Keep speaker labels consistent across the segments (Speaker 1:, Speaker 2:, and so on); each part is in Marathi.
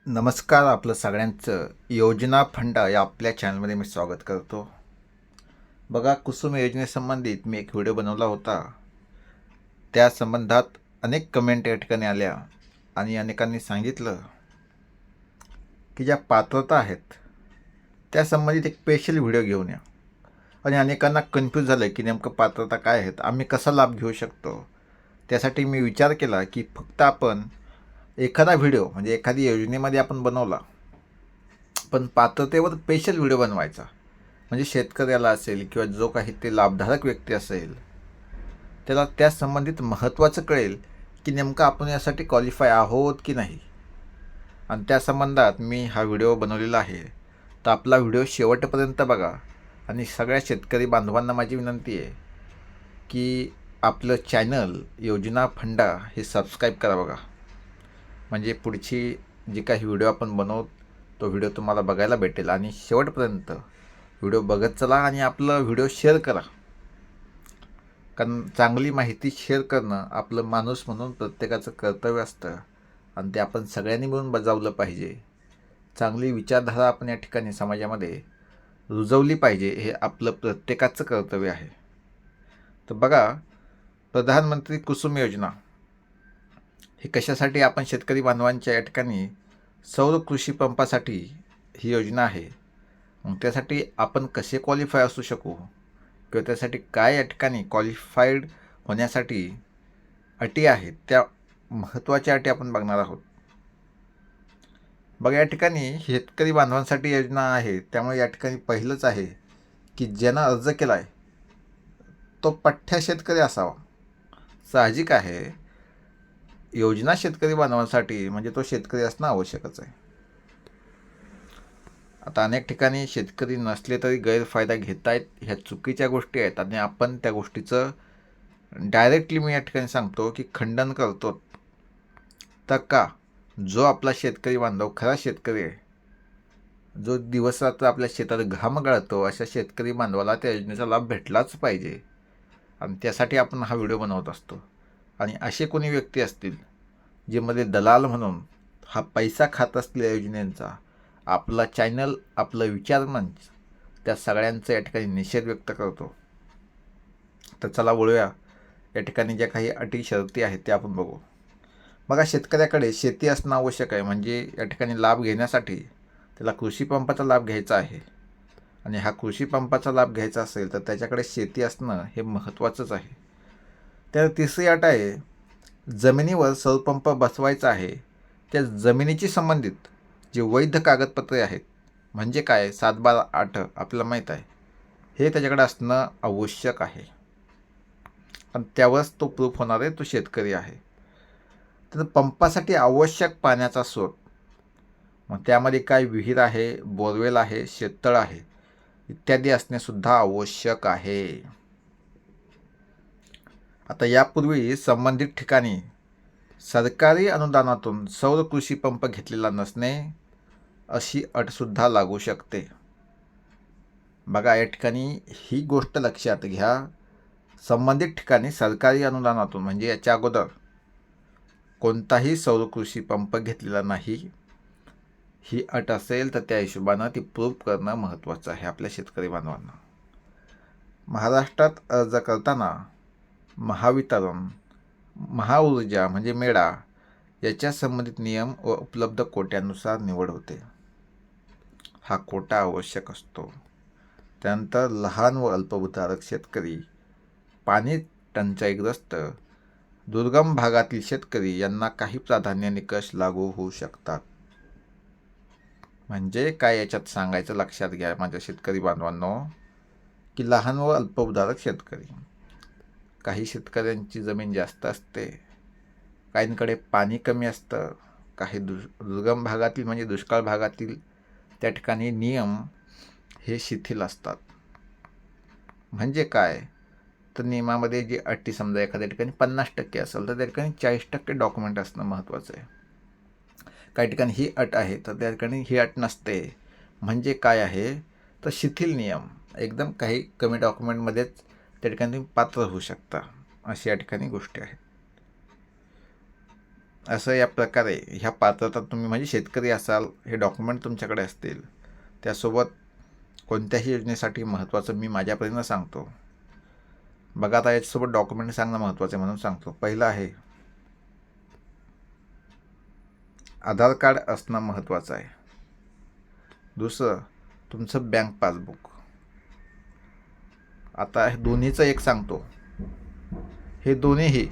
Speaker 1: नमस्कार. आपलं सगळ्यांचं योजना फंड या आपल्या चॅनलमध्ये मी स्वागत करतो. बघा, कुसुम योजनेसंबंधित मी एक व्हिडिओ बनवला होता. त्या संबंधात अनेक कमेंट या ठिकाणी आल्या आणि अनेकांनी सांगितलं की ज्या पात्रता आहेत त्या संबंधित एक स्पेशल व्हिडिओ घेऊन या. आणि अनेकांना कन्फ्यूज झालं की नेमकं पात्रता काय आहेत, आम्ही कसा लाभ घेऊ शकतो. त्यासाठी मी विचार केला की फक्त आपण एखादा व्हिडिओ म्हणजे एखादी योजनेमध्ये आपण बनवला, पण पात्रतेवर स्पेशल व्हिडिओ बनवायचा. म्हणजे शेतकऱ्याला असेल किंवा जो काही ते लाभधारक व्यक्ती असेल त्याला त्या संबंधित महत्त्वाचं कळेल की नेमकं आपण यासाठी क्वालिफाय आहोत की नाही. आणि त्या संबंधात मी हा व्हिडिओ बनवलेला आहे. तर आपला व्हिडिओ शेवटपर्यंत बघा. आणि सगळ्या शेतकरी बांधवांना माझी विनंती आहे की आपलं चॅनल योजना फंडा हे सबस्क्राईब करा बघा. म्हणजे पुढची जी काही व्हिडिओ आपण बनवू तो व्हिडिओ तुम्हाला बघायला भेटेल. आणि शेवटपर्यंत व्हिडिओ बघत चला आणि आपलं व्हिडिओ शेअर करा. कारण चांगली माहिती शेअर करणं आपलं माणूस म्हणून प्रत्येकाचं कर्तव्य असतं आणि ते आपण सगळ्यांनी मिळून बजावलं पाहिजे. चांगली विचारधारा आपण या ठिकाणी समाजामध्ये रुजवली पाहिजे, हे आपलं प्रत्येकाचं कर्तव्य आहे. तर बघा, प्रधानमंत्री कुसुम योजना ही कशासाठी, आपण शेतकरी बांधवांच्या या ठिकाणी सौर कृषी पंपासाठी ही योजना आहे. मग त्यासाठी आपण कसे क्वालिफाय असू शकू किंवा त्यासाठी काय या ठिकाणी क्वालिफाईड होण्यासाठी अटी आहेत, त्या महत्त्वाच्या अटी आपण बघणार आहोत. बघा, या ठिकाणी शेतकरी बांधवांसाठी योजना आहे, त्यामुळे या ठिकाणी पहिलंच आहे की ज्यानं अर्ज केला आहे तो पठ्ठ्या शेतकरी असावा. साहजिक आहे, योजना शेतकरी बांधवांसाठी म्हणजे तो शेतकरी असणं आवश्यकच आहे. आता अनेक ठिकाणी शेतकरी नसले तरी गैरफायदा घेत आहेत, ह्या चुकीच्या गोष्टी आहेत. आणि आपण त्या गोष्टीचं डायरेक्टली मी या ठिकाणी सांगतो की खंडन करतो. तर का, जो आपला शेतकरी बांधव खरा शेतकरी आहे, जो दिवसरात्र आपल्या शेतात घाम गाळतो, अशा शेतकरी बांधवाला त्या योजनेचा लाभ भेटलाच पाहिजे. आणि त्यासाठी आपण हा व्हिडिओ बनवत असतो. आणि असे कोणी व्यक्ती असतील जे मध्ये दलाल म्हणून हा पैसा खात असलेल्या योजनेचा, आपला चॅनल, आपलं विचारमंच, त्या सगळ्यांचा या ठिकाणी निषेध व्यक्त करतो. तर चला वळूया, या ठिकाणी ज्या काही अटी शर्ती आहेत त्या आपण बघू. बघा, शेतकऱ्याकडे शेती असणं आवश्यक आहे. म्हणजे या ठिकाणी लाभ घेण्यासाठी त्याला कृषी पंपाचा लाभ घ्यायचा आहे. आणि हा कृषी पंपाचा लाभ घ्यायचा असेल तर त्याच्याकडे शेती असणं हे महत्त्वाचंच आहे. तर तिसरी अट आहे, जमिनीवर सौरपंप बसवायचा आहे त्या जमिनीची संबंधित जे वैध कागदपत्रे आहेत, म्हणजे काय 7/12/8 आपल्याला माहीत आहे, हे त्याच्याकडे असणं आवश्यक आहे. आणि त्यावरच तो प्रूफ होणार आहे तो शेतकरी आहे. तर पंपासाठी आवश्यक पाण्याचा स्रोत, मग त्यामध्ये काय विहीर आहे, बोरवेल आहे, शेततळ आहे इत्यादी असणेसुद्धा आवश्यक आहे. आता यापूर्वी संबंधित ठिकाणी सरकारी अनुदानातून सौर कृषी पंप घेतलेला नसणे अशी अटसुद्धा लागू शकते. बघा, या ठिकाणी ही गोष्ट लक्षात घ्या, संबंधित ठिकाणी सरकारी अनुदानातून म्हणजे याच्या अगोदर कोणताही सौर कृषी पंप घेतलेला नाही ही अट असेल तर त्या हिशोबानं ती प्रूफ करणं महत्त्वाचं आहे आपल्या शेतकरी बांधवांना. महाराष्ट्रात अर्ज करताना महावितरण, महाऊर्जा म्हणजे मेडा याच्या संबंधित नियम व उपलब्ध कोट्यानुसार निवड होते. हा कोटा आवश्यक असतो. त्यानंतर लहान व अल्पभूधारक शेतकरी, पाणी टंचाईग्रस्त, दुर्गम भागातील शेतकरी यांना काही प्राधान्य निकष लागू होऊ शकतात. म्हणजे काय याच्यात सांगायचं लक्षात घ्या माझ्या शेतकरी बांधवांनो, की लहान व अल्पभूधारक शेतकरी, काही शेतकऱ्यांची जमीन जास्त असते, काहींकडे पाणी कमी असतं, काही दुर्गम भागातील म्हणजे दुष्काळ भागातील त्या ठिकाणी नियम हे शिथिल असतात. म्हणजे काय, तर नियमामध्ये जी अटी, समजा एखाद्या ठिकाणी 50% असेल तर त्या ठिकाणी 40% डॉक्युमेंट असणं महत्त्वाचं आहे. काही ठिकाणी ही अट आहे तर त्या ठिकाणी ही अट नसते. म्हणजे काय आहे, तर शिथिल नियम, एकदम काही कमी डॉक्युमेंटमध्येच त्या ठिकाणी पात्र होऊ शकता, अशी या ठिकाणी गोष्टी आहेत. असं या प्रकारे ह्या पात्रता तुम्ही म्हणजे शेतकरी असाल, हे डॉक्युमेंट तुमच्याकडे असतील, त्यासोबत कोणत्याही योजनेसाठी महत्त्वाचं मी माझ्यापर्यंत सांगतो. बघा आता याच्यासोबत डॉक्युमेंट सांगणं महत्त्वाचं आहे म्हणून सांगतो. पहिलं आहे आधार कार्ड असणं महत्त्वाचं आहे. दुसरं तुमचं बँक पासबुक. आता हे दोन्हीचं एक सांगतो. हे दोन्हीही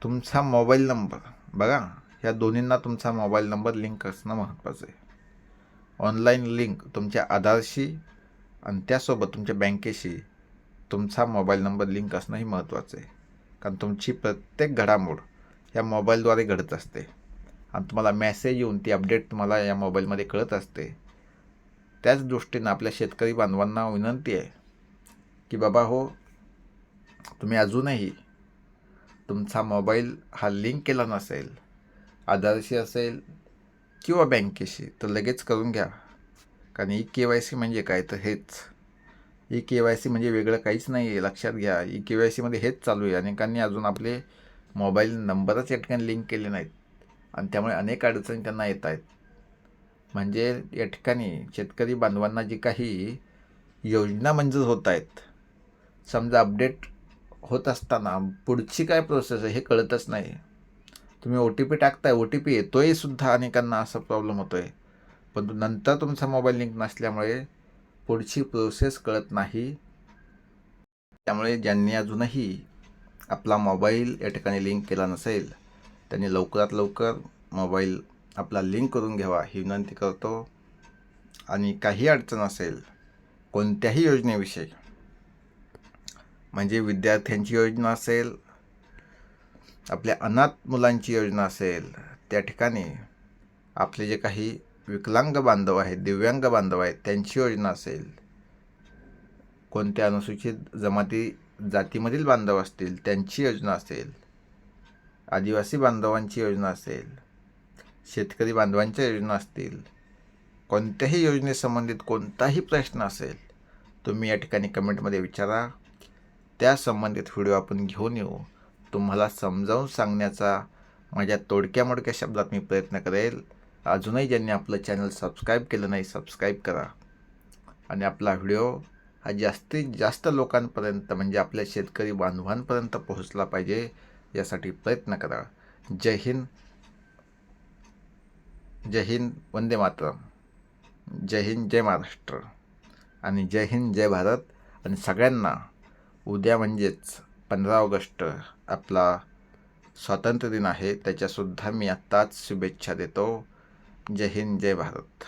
Speaker 1: तुमचा मोबाईल नंबर, बघा ह्या दोन्हींना तुमचा मोबाईल नंबर लिंक असणं महत्त्वाचं आहे. ऑनलाईन लिंक तुमच्या आधारशी आणि त्यासोबत तुमच्या बँकेशी तुमचा मोबाईल नंबर लिंक असणंही महत्त्वाचं आहे. कारण तुमची प्रत्येक घडामोड या मोबाईलद्वारे घडत असते आणि तुम्हाला मेसेज येऊन ती अपडेट तुम्हाला या मोबाईलमध्ये कळत असते. त्याच दृष्टीनं आपल्या शेतकरी बांधवांना विनंती आहे की बाबा हो, तुम्ही अजूनही तुमचा मोबाईल हा लिंक केला नसेल, आधारशी असेल किंवा बँकेशी, तर लगेच करून घ्या. कारण KYC म्हणजे काय, तर हेच KYC म्हणजे वेगळं काहीच नाही आहे. लक्षात घ्या, KYCमध्ये हेच चालू आहे. अनेकांनी अजून आपले मोबाईल नंबरच या ठिकाणी लिंक केले नाहीत आणि त्यामुळे अनेक अडचणी त्यांना येत आहेत. म्हणजे या ठिकाणी शेतकरी बांधवांना जी काही योजना मंजूर होत आहेत, समजा अपडेट होत असताना पुढची काय प्रोसेस आहे हे कळतच नाही. तुम्ही OTP टाकताय, OTP येतोय सुद्धा, अनेकांना असा प्रॉब्लेम होतो आहे. पण नंतर तुमचा मोबाईल लिंक नसल्यामुळे पुढची प्रोसेस कळत नाही. त्यामुळे ज्यांनी अजूनही आपला मोबाईल या ठिकाणी लिंक केला नसेल, त्यांनी लवकरात लवकर मोबाईल आपला लिंक करून घ्यावा ही विनंती करतो. आणि काही अडचण असेल कोणत्याही योजनेविषयी, म्हणजे विद्यार्थ्यांची योजना असेल, आपल्या अनाथ मुलांची योजना असेल, त्या ठिकाणी आपले जे काही विकलांग बांधव आहेत, दिव्यांग बांधव आहेत, त्यांची योजना असेल, कोणत्या अनुसूचित जमाती जातीमधील बांधव असतील त्यांची योजना असेल, आदिवासी बांधवांची योजना असेल, शेतकरी बांधवांच्या योजना असतील, कोणत्याही योजनेसंबंधित कोणताही प्रश्न असेल, तुम्ही या ठिकाणी कमेंटमध्ये विचारा. त्या संबंधित व्हिडिओ आपण घेऊन येऊ. तुम्हाला समजावून सांगण्याचा माझ्या तोडक्या मोडक्या शब्दात मी प्रयत्न करेल. अजूनही ज्यांनी आपलं चॅनल सबस्क्राईब केलं नाही, सबस्क्राईब करा आणि आपला व्हिडिओ हा जास्तीत जास्त लोकांपर्यंत म्हणजे आपल्या शेतकरी बांधवांपर्यंत पोहोचला पाहिजे यासाठी प्रयत्न करा. जय हिंद, जय हिंद, वंदे मातरम, जय हिंद, जय महाराष्ट्र आणि जय हिंद, जय भारत. आणि सगळ्यांना उद्या म्हणजेच 15 ऑगस्ट आपला स्वातंत्र्य दिन आहे, त्याच्यासुद्धा मी आत्ताच शुभेच्छा देतो. जय हिंद, जय भारत.